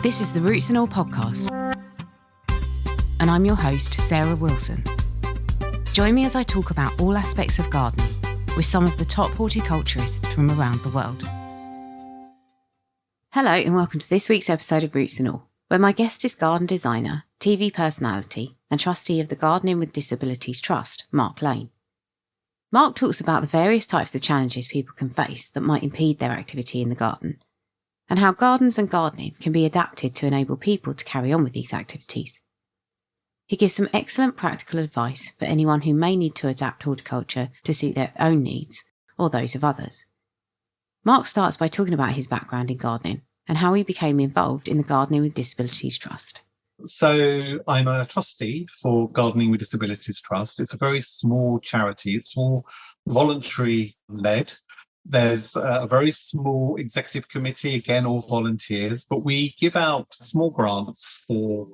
This is the Roots and All podcast, and I'm your host, Sarah Wilson. Join me as I talk about all aspects of gardening with some of the top horticulturists from around the world. Hello and welcome to this week's episode of Roots and All, where my guest is garden designer, TV personality and trustee of the Gardening with Disabilities Trust, Mark Lane. Mark talks about the various types of challenges people can face that might impede their activity in the garden, and how gardens and gardening can be adapted to enable people to carry on with these activities. He gives some excellent practical advice for anyone who may need to adapt horticulture to suit their own needs or those of others. Mark starts by talking about his background in gardening and how he became involved in the Gardening with Disabilities Trust. So I'm a trustee for Gardening with Disabilities Trust. It's a very small charity. It's all voluntary led. There's a very small executive committee, again, all volunteers, but we give out small grants for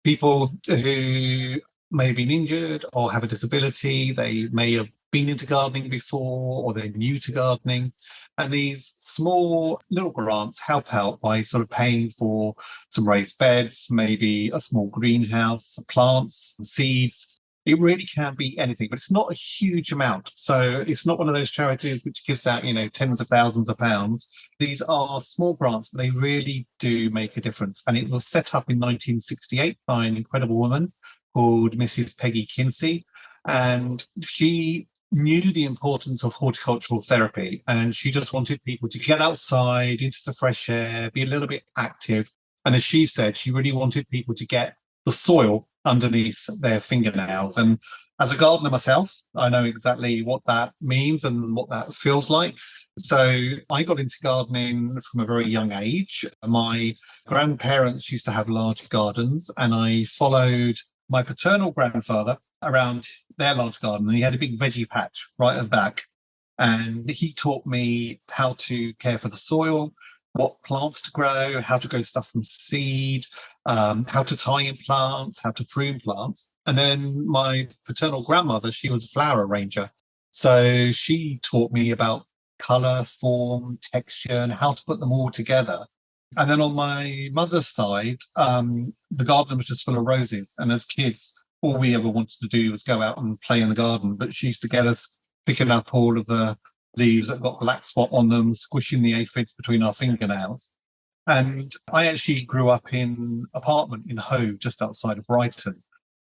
people who may have been injured or have a disability. They may have been into gardening before, or they're new to gardening. And these small little grants help out by sort of paying for some raised beds, maybe a small greenhouse, plants, seeds. It really can be anything, but it's not a huge amount. So it's not one of those charities which gives out, tens of thousands of pounds. These are small grants, but they really do make a difference. And it was set up in 1968 by an incredible woman called Mrs. Peggy Kinsey. And she knew the importance of horticultural therapy. And she just wanted people to get outside into the fresh air, be a little bit active. And as she said, she really wanted people to get the soil underneath their fingernails. And as a gardener myself, I know exactly what that means and what that feels like. So I got into gardening from a very young age. My grandparents used to have large gardens, and I followed my paternal grandfather around their large garden. And he had a big veggie patch right at the back. And he taught me how to care for the soil, what plants to grow, how to grow stuff from seed, how to tie in plants, how to prune plants. And then my paternal grandmother, she was a flower arranger. So she taught me about colour, form, texture, and how to put them all together. And then on my mother's side, the garden was just full of roses. And as kids, all we ever wanted to do was go out and play in the garden. But she used to get us picking up all of the leaves that got black spot on them, squishing the aphids between our fingernails. And I actually grew up in an apartment in Hove, just outside of Brighton.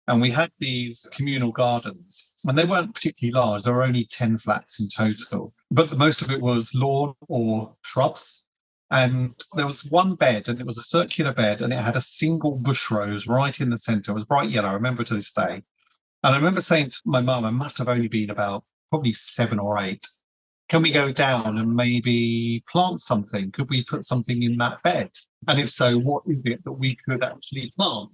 And we had these communal gardens. And they weren't particularly large. There were only 10 flats in total. But most of it was lawn or shrubs. And there was one bed, and it was a circular bed, and it had a single bush rose right in the centre. It was bright yellow. I remember to this day. And I remember saying to my mum, I must have only been about probably 7 or 8. Can we go down and maybe plant something? Could we put something in that bed? And if so, what is it that we could actually plant?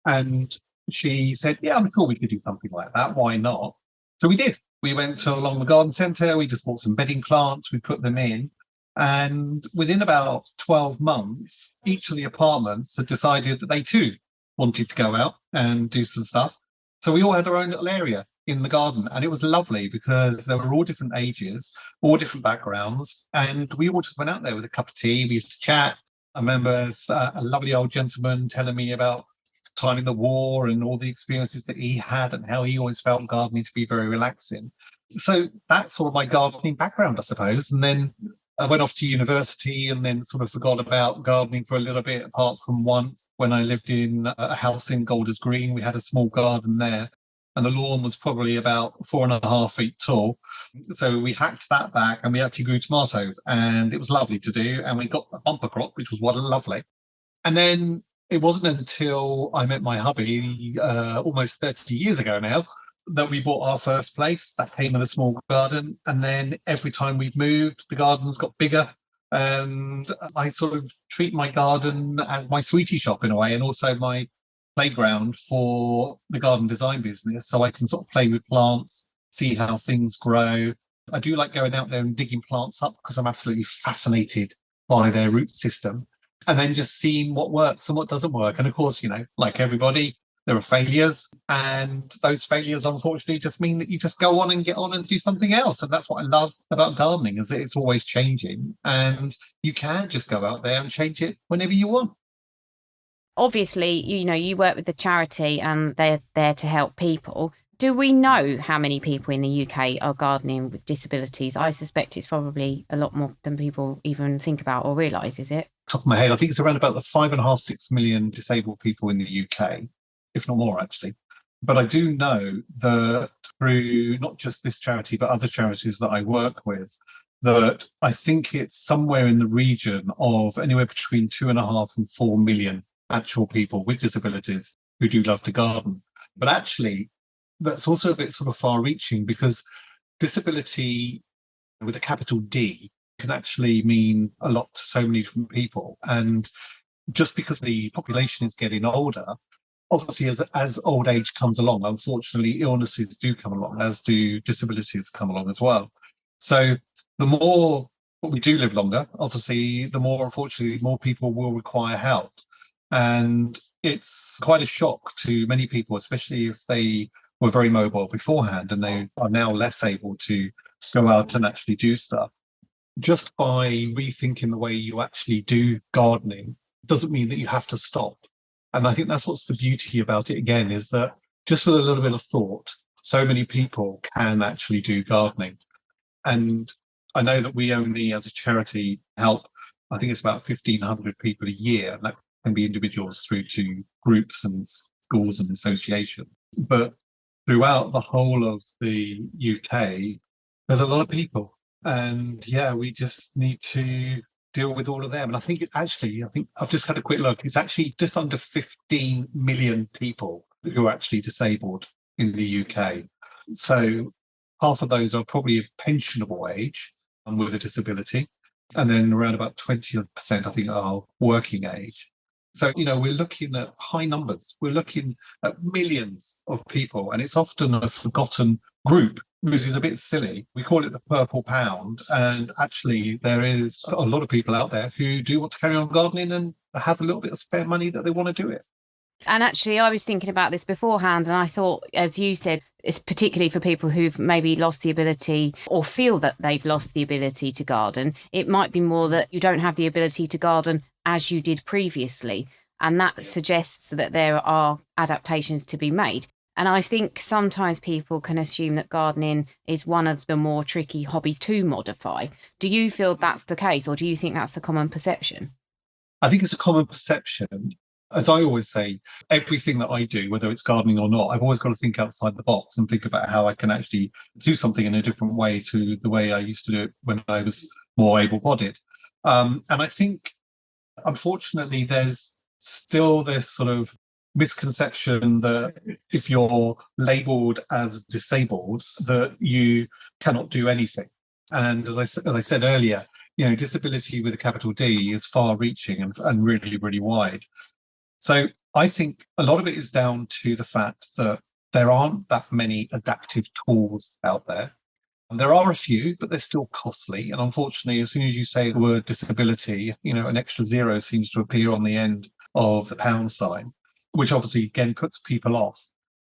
And she said, yeah, I'm sure we could do something like that. Why not? So we did. We went along the garden centre. We just bought some bedding plants. We put them in. And within about 12 months, each of the apartments had decided that they too wanted to go out and do some stuff. So we all had our own little area in the garden, and it was lovely because there were all different ages, all different backgrounds, and we all just went out there with a cup of tea. We used to chat. I remember a lovely old gentleman telling me about time in the war and all the experiences that he had and how he always felt gardening to be very relaxing. So that's sort of my gardening background, I suppose. And then I went off to university and then sort of forgot about gardening for a little bit, apart from once when I lived in a house in Golders Green. We had a small garden there. And the lawn was probably about 4.5 feet tall. So we hacked that back and we actually grew tomatoes, and it was lovely to do. And we got a bumper crop, which was lovely. And then it wasn't until I met my hubby almost 30 years ago now that we bought our first place. That came in a small garden. And then every time we've moved, the gardens got bigger. And I sort of treat my garden as my sweetie shop in a way, and also my playground for the garden design business, so I can sort of play with plants, see how things grow. I do like going out there and digging plants up because I'm absolutely fascinated by their root system, and then just seeing what works and what doesn't work. And of course, like everybody, there are failures, and those failures unfortunately just mean that you just go on and get on and do something else. And that's what I love about gardening, is that it's always changing, and you can just go out there and change it whenever you want. Obviously, you work with the charity and they're there to help people. Do we know how many people in the UK are gardening with disabilities? I suspect it's probably a lot more than people even think about or realise, is it? Top of my head, I think it's around about the 5.5, 6 million disabled people in the UK, if not more actually. But I do know that through not just this charity, but other charities that I work with, that I think it's somewhere in the region of anywhere between 2.5 and 4 million actual people with disabilities who do love to garden. But actually, that's also a bit sort of far reaching, because disability with a capital D can actually mean a lot to so many different people. And just because the population is getting older, obviously as old age comes along, unfortunately illnesses do come along, as do disabilities come along as well. So the more we do live longer, obviously the more, unfortunately, more people will require help. And it's quite a shock to many people, especially if they were very mobile beforehand and they are now less able to go out and actually do stuff. Just by rethinking the way you actually do gardening doesn't mean that you have to stop. And I think that's what's the beauty about it, again, is that just with a little bit of thought, so many people can actually do gardening. And I know that we only, as a charity, help, I think it's about 1,500 people a year. And that can be individuals through to groups and schools and associations. But throughout the whole of the UK, there's a lot of people. And yeah, we just need to deal with all of them. And I think I think I've just had a quick look. It's actually just under 15 million people who are actually disabled in the UK. So half of those are probably of pensionable age and with a disability. And then around about 20%, I think, are working age. So, we're looking at high numbers. We're looking at millions of people, and it's often a forgotten group, which is a bit silly. We call it the purple pound, and actually there is a lot of people out there who do want to carry on gardening and have a little bit of spare money that they want to do it. And actually, I was thinking about this beforehand, and I thought, as you said, it's particularly for people who've maybe lost the ability or feel that they've lost the ability to garden. It might be more that you don't have the ability to garden as you did previously. And that suggests that there are adaptations to be made. And I think sometimes people can assume that gardening is one of the more tricky hobbies to modify. Do you feel that's the case, or do you think that's a common perception? I think it's a common perception. As I always say, everything that I do, whether it's gardening or not, I've always got to think outside the box and think about how I can actually do something in a different way to the way I used to do it when I was more able-bodied. And I think, unfortunately, there's still this sort of misconception that if you're labelled as disabled, that you cannot do anything. And as I said earlier, disability with a capital D is far-reaching and really, really wide. So I think a lot of it is down to the fact that there aren't that many adaptive tools out there. And there are a few, but they're still costly. And unfortunately, as soon as you say the word disability, an extra zero seems to appear on the end of the pound sign, which obviously, again, puts people off.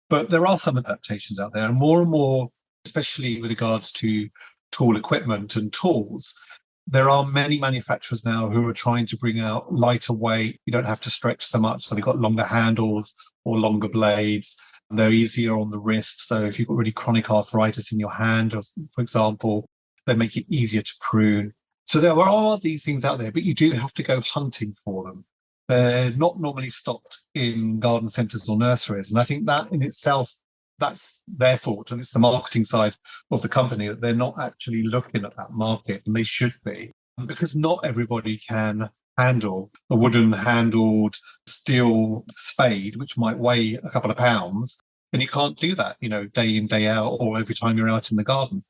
But there are some adaptations out there, and more, especially with regards to tool equipment and tools. There are many manufacturers now who are trying to bring out lighter weight. You don't have to stretch so much. So they've got longer handles or longer blades. They're easier on the wrist. So if you've got really chronic arthritis in your hand, for example, they make it easier to prune. So there are these things out there, but you do have to go hunting for them. They're not normally stocked in garden centres or nurseries. And I think that in itself, that's their fault. And it's the marketing side of the company that they're not actually looking at that market, and they should be, because not everybody can handle a wooden handled steel spade, which might weigh a couple of pounds. And you can't do that, day in, day out, or every time you're out in the garden.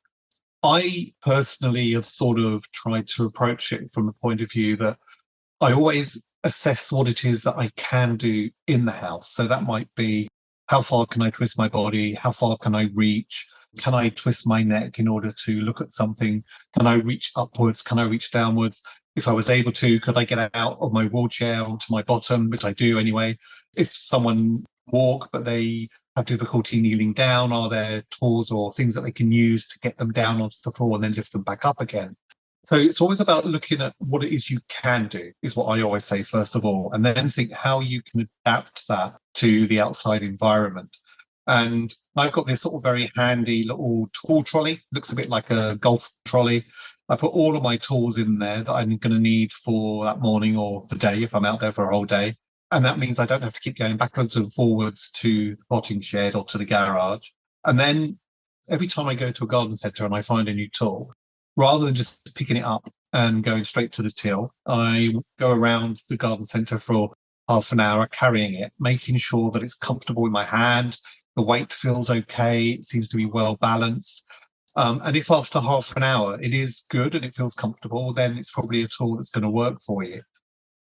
I personally have sort of tried to approach it from the point of view that I always assess what it is that I can do in the house. So that might be, how far can I twist my body? How far can I reach? Can I twist my neck in order to look at something? Can I reach upwards? Can I reach downwards? If I was able to, could I get out of my wheelchair onto my bottom, which I do anyway? If someone walk, but they have difficulty kneeling down, are there tools or things that they can use to get them down onto the floor and then lift them back up again? So it's always about looking at what it is you can do, is what I always say, first of all, and then think how you can adapt that to the outside environment. And I've got this sort of very handy little tool trolley, looks a bit like a golf trolley. I put all of my tools in there that I'm going to need for that morning or the day if I'm out there for a whole day. And that means I don't have to keep going backwards and forwards to the potting shed or to the garage. And then every time I go to a garden centre and I find a new tool, rather than just picking it up and going straight to the till, I go around the garden centre for half an hour carrying it, making sure that it's comfortable in my hand, the weight feels okay, it seems to be well balanced. And if after half an hour it is good and it feels comfortable, then it's probably a tool that's going to work for you.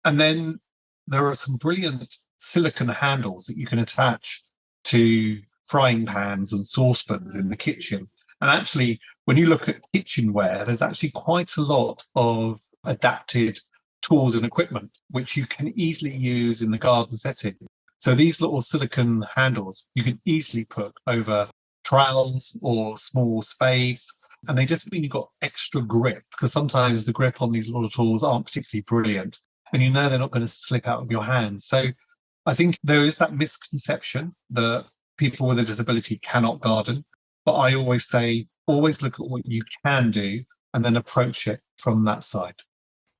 And then there are some brilliant silicone handles that you can attach to frying pans and saucepans in the kitchen. And actually, when you look at kitchenware, there's actually quite a lot of adapted tools and equipment which you can easily use in the garden setting. So these little silicone handles you can easily put over trowels or small spades, and they just mean you've got extra grip, because sometimes the grip on these little tools aren't particularly brilliant, and you know they're not going to slip out of your hands. So I think there is that misconception that people with a disability cannot garden. But I always say, always look at what you can do and then approach it from that side.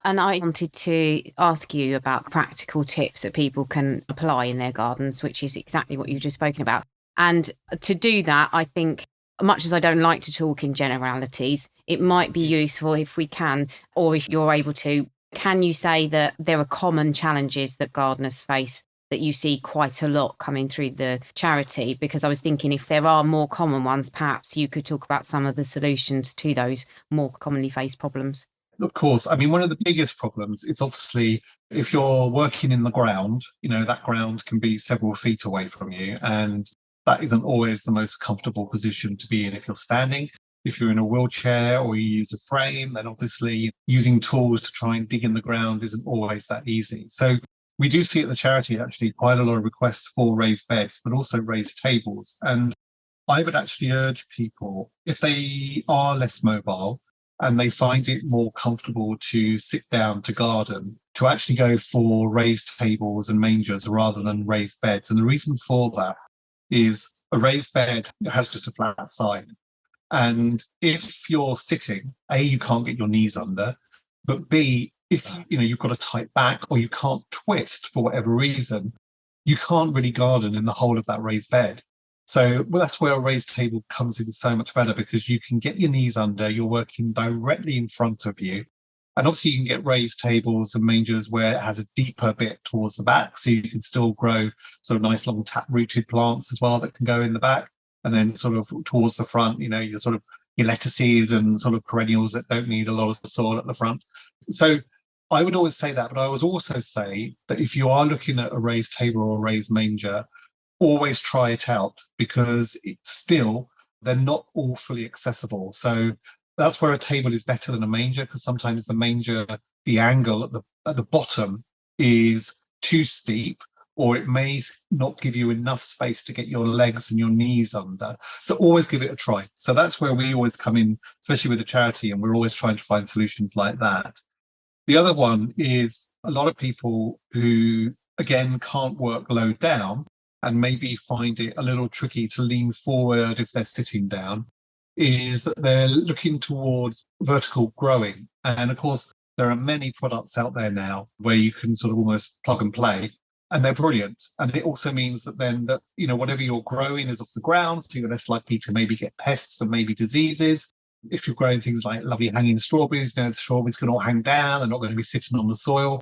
And I wanted to ask you about practical tips that people can apply in their gardens, which is exactly what you've just spoken about. And to do that, I think, much as I don't like to talk in generalities, it might be useful if we can, or if you're able to, can you say that there are common challenges that gardeners face that you see quite a lot coming through the charity? Because I was thinking if there are more common ones, perhaps you could talk about some of the solutions to those more commonly faced problems. Of course, I mean, one of the biggest problems is obviously if you're working in the ground, that ground can be several feet away from you. And that isn't always the most comfortable position to be in if you're standing. If you're in a wheelchair or you use a frame, then obviously using tools to try and dig in the ground isn't always that easy. So we do see at the charity actually quite a lot of requests for raised beds, but also raised tables. And I would actually urge people, if they are less mobile and they find it more comfortable to sit down to garden, to actually go for raised tables and mangers rather than raised beds. And the reason for that is a raised bed has just a flat side. And if you're sitting, A, you can't get your knees under, but B, if you've got a tight back or you can't twist for whatever reason, you can't really garden in the whole of that raised bed. So that's where a raised table comes in so much better, because you can get your knees under, you're working directly in front of you. And obviously you can get raised tables and mangers where it has a deeper bit towards the back, so you can still grow sort of nice long tap-rooted plants as well that can go in the back. And then sort of towards the front, your sort of your lettuces and sort of perennials that don't need a lot of soil at the front. So I would always say that, but I would also say that if you are looking at a raised table or a raised manger, always try it out, because they're not all fully accessible. So that's where a table is better than a manger, because sometimes the manger, the angle at the bottom is too steep, or it may not give you enough space to get your legs and your knees under. So always give it a try. So that's where we always come in, especially with the charity, and we're always trying to find solutions like that. The other one is a lot of people who, again, can't work low down and maybe find it a little tricky to lean forward if they're sitting down, is that they're looking towards vertical growing. And of course, there are many products out there now where you can sort of almost plug and play, and they're brilliant. And it also means that then that, whatever you're growing is off the ground, so you're less likely to maybe get pests and maybe diseases. If you're growing things like lovely hanging strawberries, the strawberries can all hang down, they're not going to be sitting on the soil.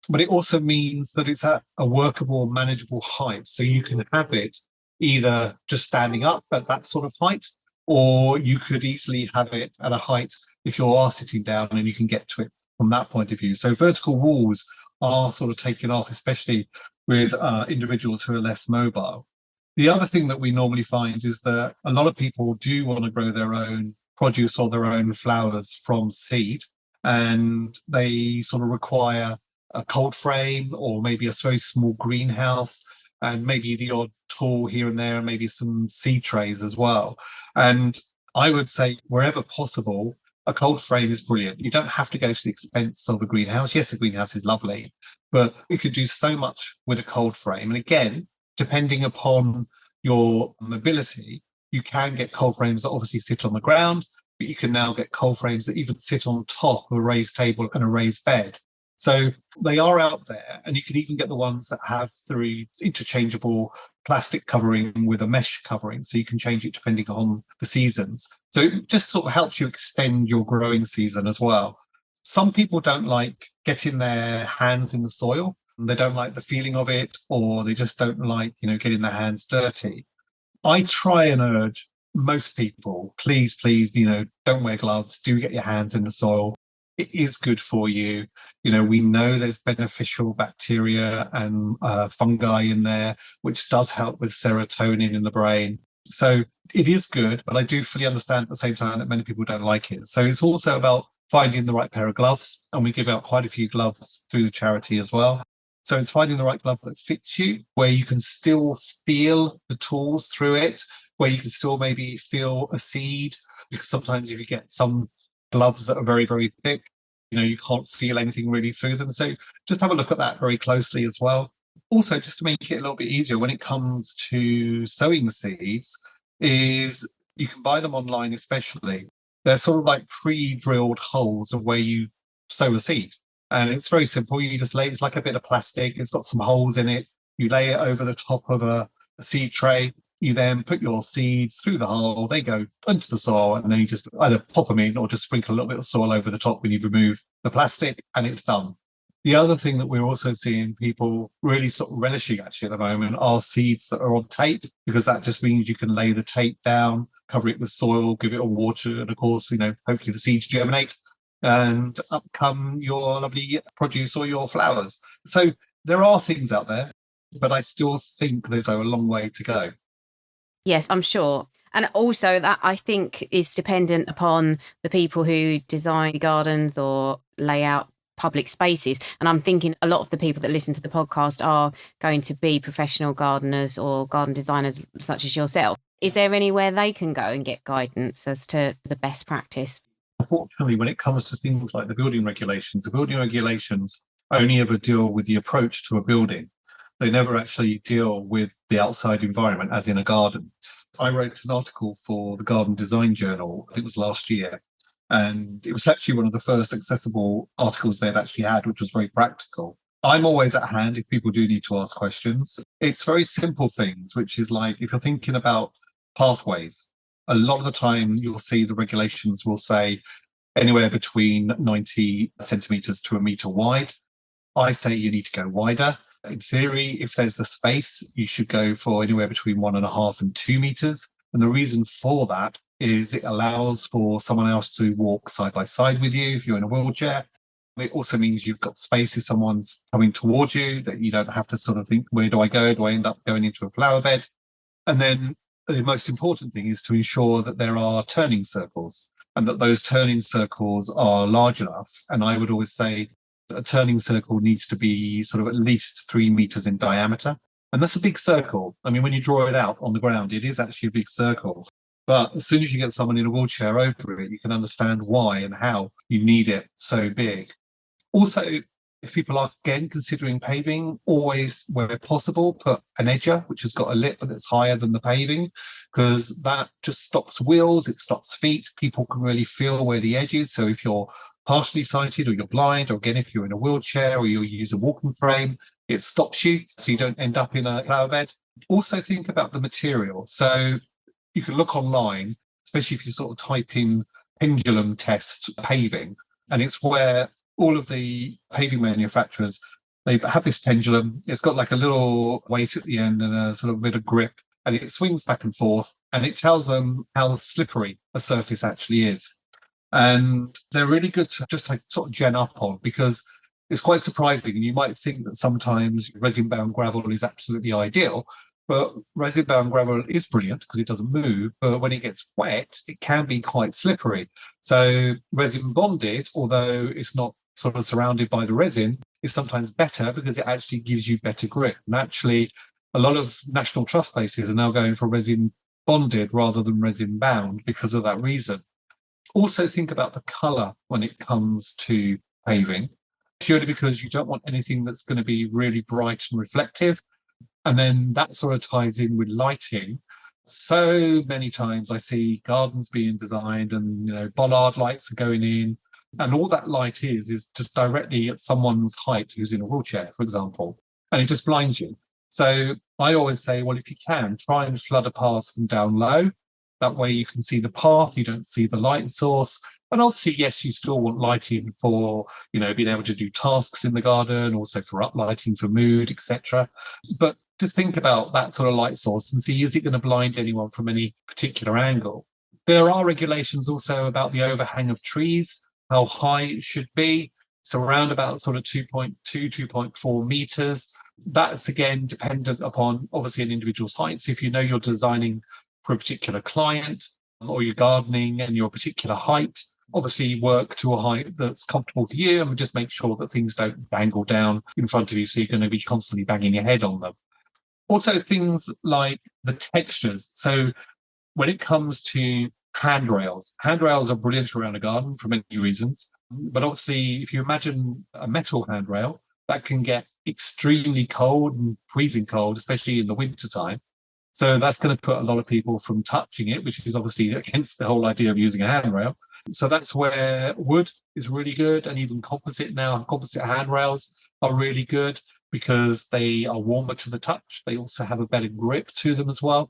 But it also means that it's at a workable, manageable height. So you can have it either just standing up at that sort of height, or you could easily have it at a height if you are sitting down and you can get to it from that point of view. So vertical walls are sort of taken off, especially with individuals who are less mobile. The other thing that we normally find is that a lot of people do want to grow their own produce or their own flowers from seed, and they sort of require a cold frame or maybe a very small greenhouse and maybe the odd tool here and there and maybe some seed trays as well. And I would say wherever possible, a cold frame is brilliant. You don't have to go to the expense of a greenhouse. Yes, a greenhouse is lovely, but you could do so much with a cold frame. And again, depending upon your mobility, you can get cold frames that obviously sit on the ground, but you can now get cold frames that even sit on top of a raised table and a raised bed. So they are out there, and you can even get the ones that have the interchangeable plastic covering with a mesh covering, so you can change it depending on the seasons. So it just sort of helps you extend your growing season as well. Some people don't like getting their hands in the soil. They don't like the feeling of it, or they just don't like, getting their hands dirty. I try and urge most people, please, don't wear gloves. Do get your hands in the soil. It is good for you. We know there's beneficial bacteria and fungi in there, which does help with serotonin in the brain. So it is good, but I do fully understand at the same time that many people don't like it. So it's also about finding the right pair of gloves. And we give out quite a few gloves through the charity as well. So it's finding the right glove that fits you, where you can still feel the tools through it, where you can still maybe feel a seed, because sometimes if you get some gloves that are very, very thick, you can't feel anything really through them. So just have a look at that very closely as well. Also, just to make it a little bit easier when it comes to sowing seeds, is you can buy them online especially. They're sort of like pre-drilled holes of where you sow a seed. And it's very simple. You just it's like a bit of plastic. It's got some holes in it. You lay it over the top of a seed tray. You then put your seeds through the hole. They go into the soil, and then you just either pop them in or just sprinkle a little bit of soil over the top when you've removed the plastic, and it's done. The other thing that we're also seeing people really sort of relishing actually at the moment are seeds that are on tape, because that just means you can lay the tape down, cover it with soil, give it a water, and of course, hopefully the seeds germinate, and up come your lovely produce or your flowers. So there are things out there, but I still think there's a long way to go. Yes, I'm sure. And also that I think is dependent upon the people who design gardens or lay out public spaces. And I'm thinking a lot of the people that listen to the podcast are going to be professional gardeners or garden designers such as yourself. Is there anywhere they can go and get guidance as to the best practice? Unfortunately, when it comes to things like the building regulations only ever deal with the approach to a building. They never actually deal with the outside environment, as in a garden. I wrote an article for the Garden Design Journal, I think it was last year, and it was actually one of the first accessible articles they'd actually had, which was very practical. I'm always at hand if people do need to ask questions. It's very simple things, which is like if you're thinking about pathways, a lot of the time you'll see the regulations will say anywhere between 90 centimetres to a metre wide. I say you need to go wider. In theory, if there's the space, you should go for anywhere between 1.5 and 2 meters. And the reason for that is it allows for someone else to walk side by side with you if you're in a wheelchair. It also means you've got space if someone's coming towards you, that you don't have to sort of think, where do I go? Do I end up going into a flower bed? And then the most important thing is to ensure that there are turning circles, and that those turning circles are large enough. And I would always say a turning circle needs to be sort of at least 3 meters in diameter. And that's a big circle. I mean, when you draw it out on the ground, it is actually a big circle. But as soon as you get someone in a wheelchair over it, you can understand why and how you need it so big. Also, if people are, again, considering paving, always, where possible, put an edger, which has got a lip that's higher than the paving, because that just stops wheels, it stops feet. People can really feel where the edge is. So if you're partially sighted or you're blind, or again, if you're in a wheelchair or you use a walking frame, it stops you so you don't end up in a flower bed. Also think about the material. So you can look online, especially if you sort of type in pendulum test paving, and it's where all of the paving manufacturers, they have this pendulum. It's got like a little weight at the end and a sort of bit of grip, and it swings back and forth, and it tells them how slippery a surface actually is. And they're really good to just like sort of gen up on, because it's quite surprising. And you might think that sometimes resin-bound gravel is absolutely ideal, but resin-bound gravel is brilliant because it doesn't move. But when it gets wet, it can be quite slippery. So resin bonded, although it's not sort of surrounded by the resin, is sometimes better because it actually gives you better grip. And actually, a lot of National Trust places are now going for resin bonded rather than resin bound because of that reason. Also think about the colour when it comes to paving, purely because you don't want anything that's going to be really bright and reflective. And then that sort of ties in with lighting. So many times I see gardens being designed and, bollard lights are going in. And all that light is just directly at someone's height who's in a wheelchair, for example, and it just blinds you. So I always say, well, if you can, try and flood a path from down low. That way you can see the path, you don't see the light source. And obviously, yes, you still want lighting for, being able to do tasks in the garden, also for uplighting, for mood, etc. But just think about that sort of light source and see, is it going to blind anyone from any particular angle? There are regulations also about the overhang of trees, how high it should be. So around about sort of 2.2, 2.4 meters. That's again dependent upon obviously an individual's height. So if you know you're designing for a particular client or you're gardening and you're a particular height, obviously work to a height that's comfortable for you and just make sure that things don't dangle down in front of you so you're going to be constantly banging your head on them. Also things like the textures. So when it comes to handrails are brilliant around a garden for many reasons. But obviously, if you imagine a metal handrail, that can get extremely cold and freezing cold, especially in the winter time. So that's going to put a lot of people from touching it, which is obviously against the whole idea of using a handrail. So that's where wood is really good. And even composite handrails are really good because they are warmer to the touch. They also have a better grip to them as well.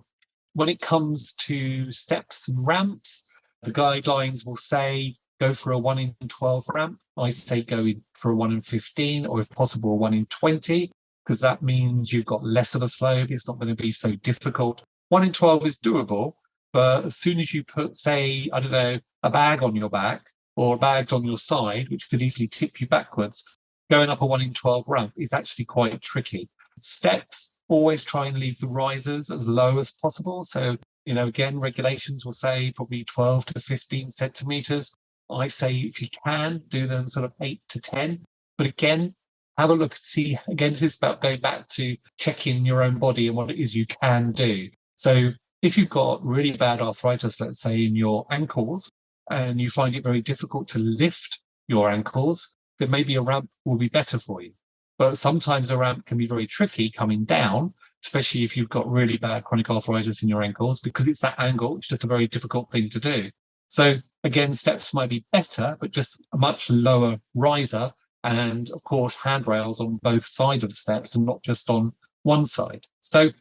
When it comes to steps and ramps, the guidelines will say go for a 1 in 12 ramp. I say go for a 1 in 15, or if possible, a 1 in 20, because that means you've got less of a slope. It's not going to be so difficult. 1 in 12 is doable, but as soon as you put, say, I don't know, a bag on your back or a bag on your side, which could easily tip you backwards, going up a 1 in 12 ramp is actually quite tricky. Steps, always try and leave the risers as low as possible. So, again, regulations will say probably 12 to 15 centimeters. I say if you can, do them sort of 8 to 10. But again, have a look, see, again, this is about going back to checking your own body and what it is you can do. So if you've got really bad arthritis, let's say in your ankles, and you find it very difficult to lift your ankles, then maybe a ramp will be better for you. But sometimes a ramp can be very tricky coming down, especially if you've got really bad chronic arthritis in your ankles, because it's that angle. It's just a very difficult thing to do. So again, steps might be better, but just a much lower riser. And of course, handrails on both sides of the steps and not just on one side. So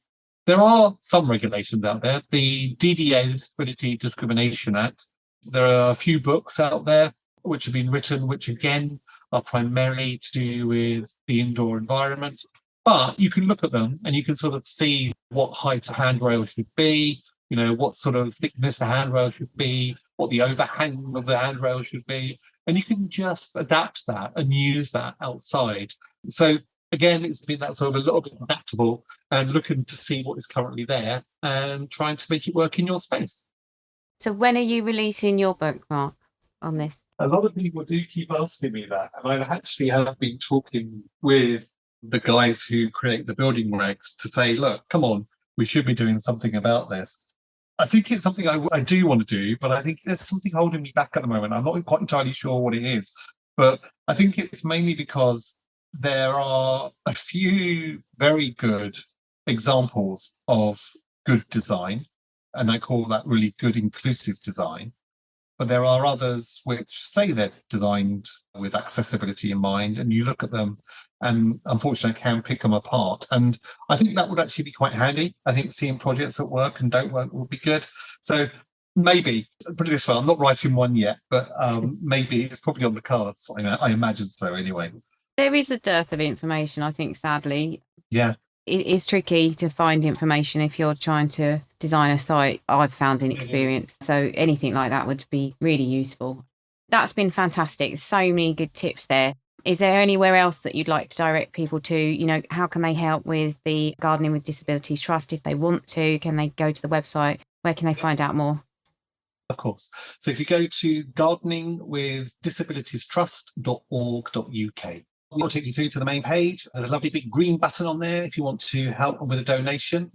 there are some regulations out there. The DDA, the Disability Discrimination Act, there are a few books out there which have been written, which again are primarily to do with the indoor environment. But you can look at them and you can sort of see what height a handrail should be, what sort of thickness the handrail should be, what the overhang of the handrail should be. And you can just adapt that and use that outside. So again, it's been that sort of a little bit adaptable and looking to see what is currently there and trying to make it work in your space. So when are you releasing your book, Mark, on this? A lot of people do keep asking me that. And I actually have been talking with the guys who create the building regs to say, look, come on, we should be doing something about this. I think it's something I do want to do, but I think there's something holding me back at the moment. I'm not quite entirely sure what it is, but I think it's mainly because there are a few very good examples of good design, and I call that really good inclusive design. But there are others which say they're designed with accessibility in mind, and you look at them and unfortunately can pick them apart. And I think that would actually be quite handy. I think seeing projects that work and don't work would be good. So maybe, put it this way, I'm not writing one yet, but maybe it's probably on the cards. I imagine so anyway. There is a dearth of information, I think, sadly. Yeah. It is tricky to find information if you're trying to design a site, I've found in experience. So anything like that would be really useful. That's been fantastic. So many good tips there. Is there anywhere else that you'd like to direct people to? How can they help with the Gardening with Disabilities Trust if they want to? Can they go to the website? Where can they find out more? Of course. So if you go to gardeningwithdisabilitiestrust.org.uk, we'll take you through to the main page. There's a lovely big green button on there if you want to help with a donation.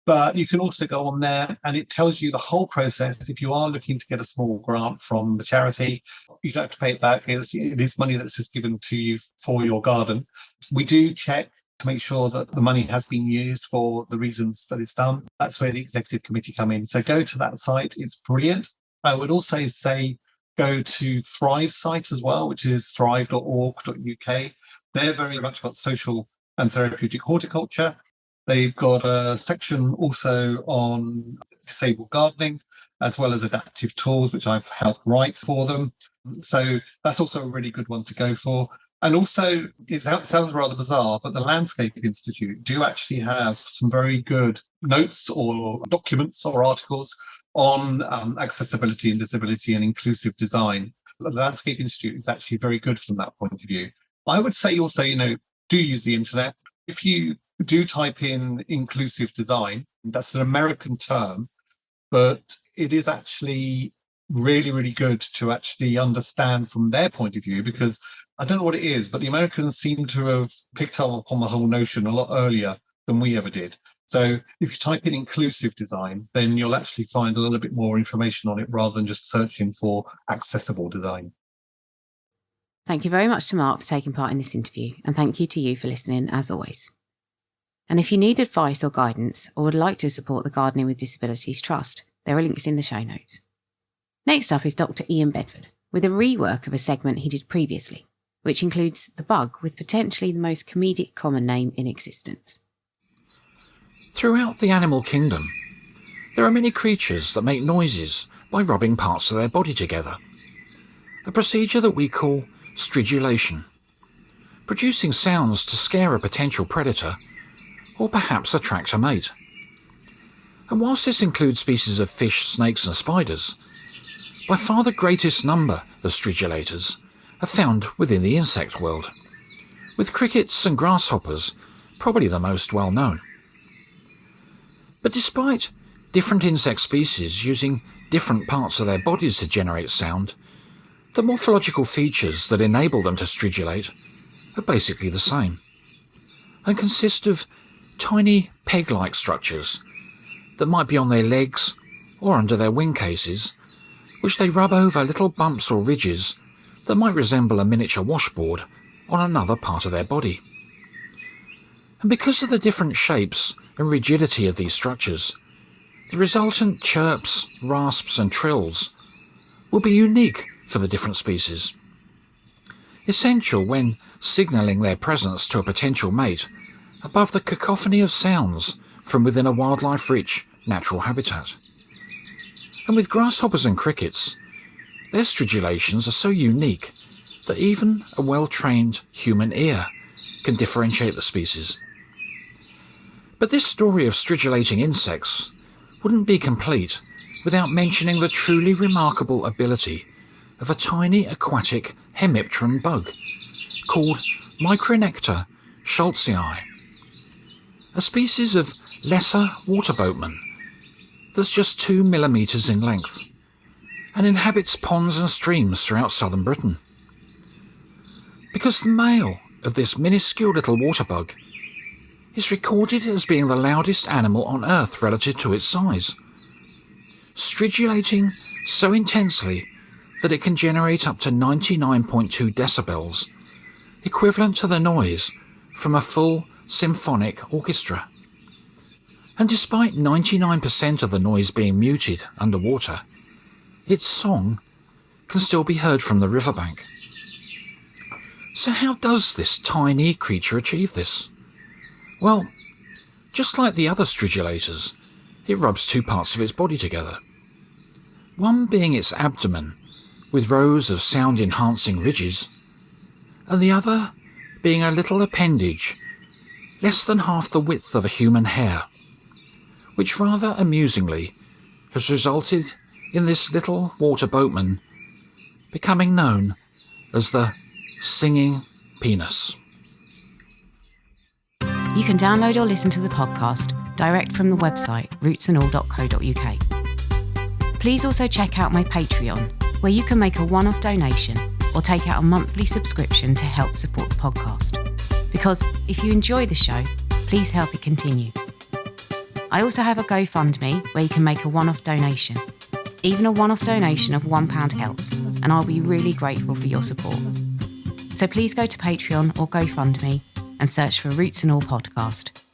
But you can also go on there and it tells you the whole process. If you are looking to get a small grant from the charity, you don't have to pay it back. It is money that's just given to you for your garden. We do check to make sure that the money has been used for the reasons that it's done. That's where the executive committee come in. So go to that site. It's brilliant. I would also say go to Thrive site as well, which is thrive.org.uk. They're very much about social and therapeutic horticulture. They've got a section also on disabled gardening, as well as adaptive tools, which I've helped write for them. So that's also a really good one to go for. And also, it sounds rather bizarre, but the Landscape Institute do actually have some very good notes or documents or articles on accessibility and disability and inclusive design. The Landscape Institute is actually very good from that point of view. I would say also, do use the internet. If you do type in inclusive design, that's an American term, but it is actually really, really good to actually understand from their point of view, because I don't know what it is, but the Americans seem to have picked up on the whole notion a lot earlier than we ever did. So if you type in inclusive design, then you'll actually find a little bit more information on it rather than just searching for accessible design. Thank you very much to Mark for taking part in this interview, and thank you to you for listening as always. And if you need advice or guidance or would like to support the Gardening with Disabilities Trust, there are links in the show notes. Next up is Dr. Ian Bedford, with a rework of a segment he did previously, which includes the bug with potentially the most comedic common name in existence. Throughout the animal kingdom, there are many creatures that make noises by rubbing parts of their body together, a procedure that we call stridulation, producing sounds to scare a potential predator or perhaps attract a mate. And whilst this includes species of fish, snakes and spiders, by far the greatest number of stridulators are found within the insect world, with crickets and grasshoppers probably the most well known. But despite different insect species using different parts of their bodies to generate sound, the morphological features that enable them to stridulate are basically the same, and consist of tiny peg-like structures that might be on their legs or under their wing cases, which they rub over little bumps or ridges that might resemble a miniature washboard on another part of their body. And because of the different shapes and rigidity of these structures, the resultant chirps, rasps and trills will be unique for the different species, essential when signalling their presence to a potential mate above the cacophony of sounds from within a wildlife-rich natural habitat. And with grasshoppers and crickets, their stridulations are so unique that even a well-trained human ear can differentiate the species. But this story of stridulating insects wouldn't be complete without mentioning the truly remarkable ability of a tiny aquatic hemipteran bug called Micronecta schultzii, a species of lesser water boatman that's just 2 millimeters in length and inhabits ponds and streams throughout southern Britain. Because the male of this minuscule little water bug is recorded as being the loudest animal on Earth relative to its size, stridulating so intensely that it can generate up to 99.2 decibels, equivalent to the noise from a full symphonic orchestra. And despite 99% of the noise being muted underwater, its song can still be heard from the riverbank. So how does this tiny creature achieve this? Well, just like the other stridulators, it rubs two parts of its body together. One being its abdomen, with rows of sound-enhancing ridges, and the other being a little appendage, less than half the width of a human hair, which rather amusingly has resulted in this little water boatman becoming known as the singing penis. You can download or listen to the podcast direct from the website rootsandall.co.uk. Please also check out my Patreon, where you can make a one-off donation or take out a monthly subscription to help support the podcast. Because if you enjoy the show, please help it continue. I also have a GoFundMe where you can make a one-off donation. Even a one-off donation of £1 helps, and I'll be really grateful for your support. So please go to Patreon or GoFundMe and search for Roots and All Podcast.